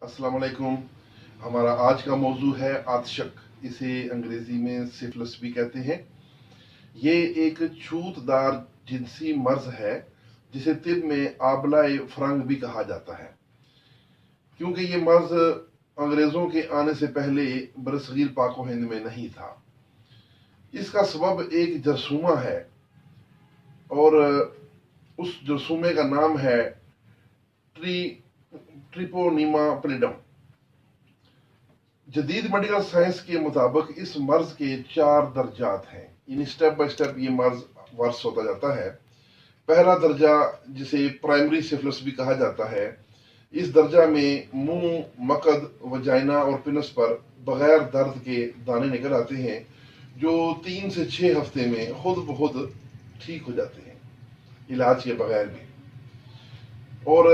अस्सलाम वालेकुम। हमारा आज का मौजू है आतशक, इसे अंग्रेजी में सिफिलिस भी कहते हैं। ये एक छूतदार जिनसी मर्ज है जिसे तिब में आबलाए फरंग भी कहा जाता है। क्योंकि ये मर्ज अंग्रेज़ों के आने से पहले बरसगीर पाक व हिंद में नहीं था। इसका सबब एक जरसूमा है और उस जरसूमे का नाम है ट्रिपोनीमा पैलिडम। जदीद मेडिकल साइंस के मुताबिक इस मर्ज के 4 दर्जात हैं, यानी स्टेप बाय स्टेप ये मर्ज वर्स होता जाता है। पहला दर्जा जिसे प्राइमरी सिफिलिस भी कहा जाता है, इस दर्जा में मुंह, मकद, वजाइना और पिनस पर बगैर दर्द के दाने निकल आते हैं जो 3 से 6 हफ्ते में खुद ब खुद ठीक हो जाते हैं, इलाज के बगैर भी। और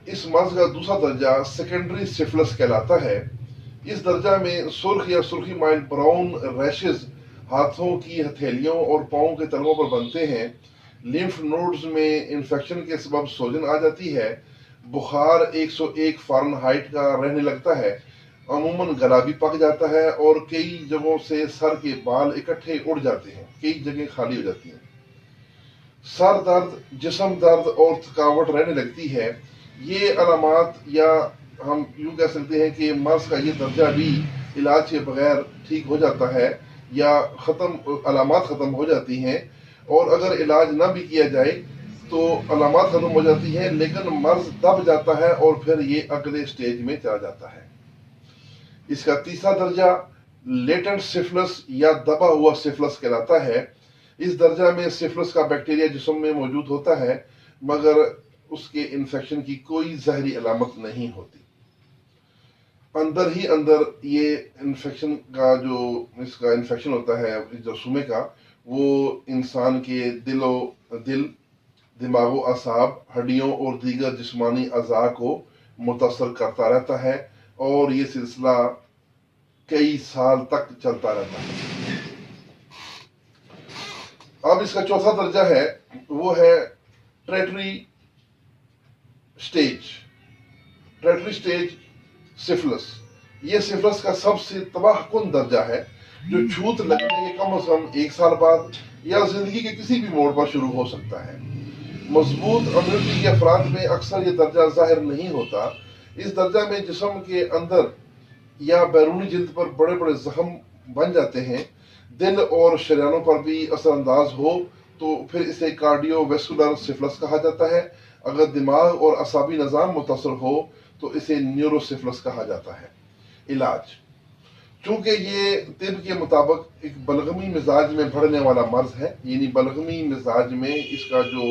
इस मर्ज का दूसरा दर्जा सेकेंडरी सिफिलिस कहलाता है। इस दर्जा में सुर्ख या सुर्खी माइल ब्राउन रैशेज हाथों की हथेलियों और पाँव के तलवों पर बनते हैं। लिम्फ नोड्स में इन्फेक्शन के सबब सोजन आ जाती है। बुखार 101 फ़ारेनहाइट का रहने लगता है। अमूमन गला भी पक जाता है और कई जगहों से सर के बाल इकट्ठे उड़ जाते हैं, कई जगह खाली हो जाती हैं। सर दर्द, जिस्म दर्द और थकावट रहने लगती है। ये अलामात, या हम यूँ कह सकते हैं कि मर्ज का ये दर्जा भी इलाज के बगैर ठीक हो जाता है या अलामात ख़त्म हो जाती हैं। और अगर इलाज ना भी किया जाए तो अलामात ख़त्म हो जाती हैं, लेकिन मर्ज दब जाता है और फिर ये अगले स्टेज में चला जाता है। इसका तीसरा दर्जा लेटेंट सिफिलिस या दबा हुआ सिफिलिस कहलाता है। इस दर्जा में सिफिलिस का बैक्टीरिया जिस्म में मौजूद होता है, मगर उसके इन्फेक्शन की कोई ज़हरी अलामत नहीं होती। अंदर ही अंदर ये इन्फेक्शन का जो इसका इन्फेक्शन होता है जरसूमे का, वो इंसान के दिल, दिमागो असाब, हड्डियों और दीगर जिस्मानी अज़ा को मुतासर करता रहता है और ये सिलसिला कई साल तक चलता रहता है। अब इसका चौथा दर्जा है, वो है ट्रेटरी स्टेज सिफिलिस। ये सिफिलिस का सबसे तबाहकुन दर्जा है जो छूत लगने के कम से कम 1 साल बाद या जिंदगी के किसी भी मोड़ पर शुरू हो सकता है। मजबूत इम्यूनिटी के अफराद में अक्सर ये दर्जा जाहिर नहीं होता। इस दर्जा में जिस्म के अंदर या बैरूनी जिल्द पर बड़े बड़े जख्म बन जाते हैं। दिल और शरियानों पर भी असरअंदाज हो तो फिर इसे कार्डियोवैस्कुलर सिफिलिस कहा जाता है। अगर दिमाग और असाबी निज़ाम मुतासर हो तो इसे न्यूरोसिफिलिस कहा जाता है। इलाज, चूंकि ये तिब के मुताबिक एक बलगमी मिजाज में बढ़ने वाला मर्ज है, यानी बलगमी मिजाज में इसका जो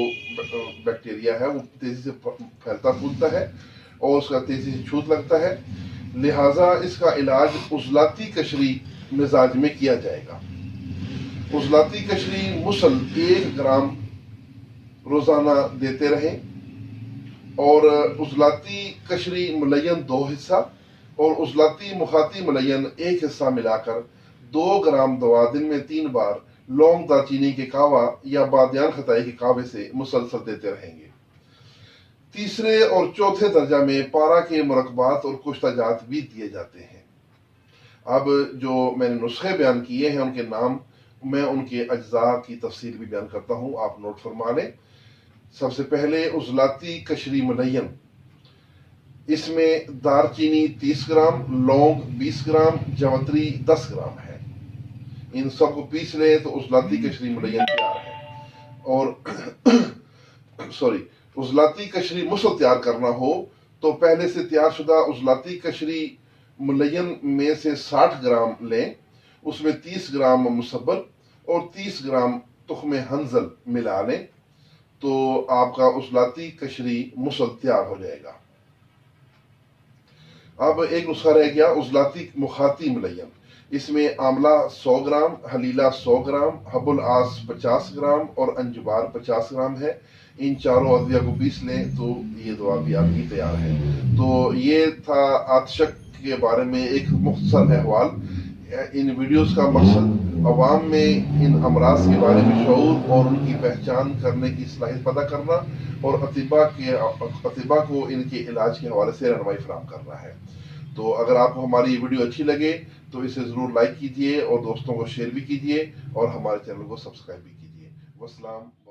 बैक्टीरिया है वो तेजी से फैलता फूलता है और उसका तेजी से छूत लगता है। लिहाजा इसका इलाज उजलाती कशरी मिजाज में किया जाएगा। उजलाती कशरी मुसल 1 ग्राम रोजाना देते रहें और उजलाती कशरी मुलयन 2 हिस्सा और उजलाती मुखाती मुलयन 1 हिस्सा मिलाकर 2 ग्राम दवा दिन में 3 बार लौंग दालचीनी के कावा या बादियान खताई के कावे से मुसलसल देते रहेंगे। तीसरे और चौथे दर्जा में पारा के मुरकबात और कुश्ताजात भी दिए जाते हैं। अब जो मैंने नुस्खे बयान किए हैं उनके नाम, मैं उनके अज्जा की तफसील भी बयान करता हूँ, आप नोट फरमा लें। सबसे पहले उजलाती कशरी मुलयन, इसमें दारचीनी 30 ग्राम, लौंग 20 ग्राम, जवतरी 10 ग्राम है। इन सबको पीस लें तो उजलाती कशरी मुलयन तैयार है। और उजलाती कशरी मुसल तैयार करना हो तो पहले से तैयारशुदा उजलाती कशरी मुलयन में से 60 ग्राम लें, उसमें 30 ग्राम मुसब्बर और 30 ग्राम तुख्म हंजल मिला लें तो आपका उजलाती कशरी मुसल तैयार हो जाएगा। अब एक नुस्खा रह गया उजलाती मुखाती मुलयन। इसमें आंवला 100 ग्राम, हलीला 100 ग्राम, हबुल आस 50 ग्राम और अंजुबार 50 ग्राम है। इन चारों अद्विया को पीस लें तो ये दवा भी आपकी तैयार है। तो ये था आतशक के बारे में एक मुख्तसर अहवाल। इन वीडियोस का मकसद अवाम में इन अमराज के बारे में शऊर और उनकी पहचान करने की सलाहियत पैदा करना और अतिबा को इनके इलाज के हवाले से रहनुमाई फराहम करना है। تو اگر آپ کو ہماری یہ ویڈیو اچھی لگے تو اسے ضرور لائک کیجیے اور دوستوں کو شیئر بھی کیجیے اور ہمارے چینل کو سبسکرائب بھی کیجیے۔ والسلام۔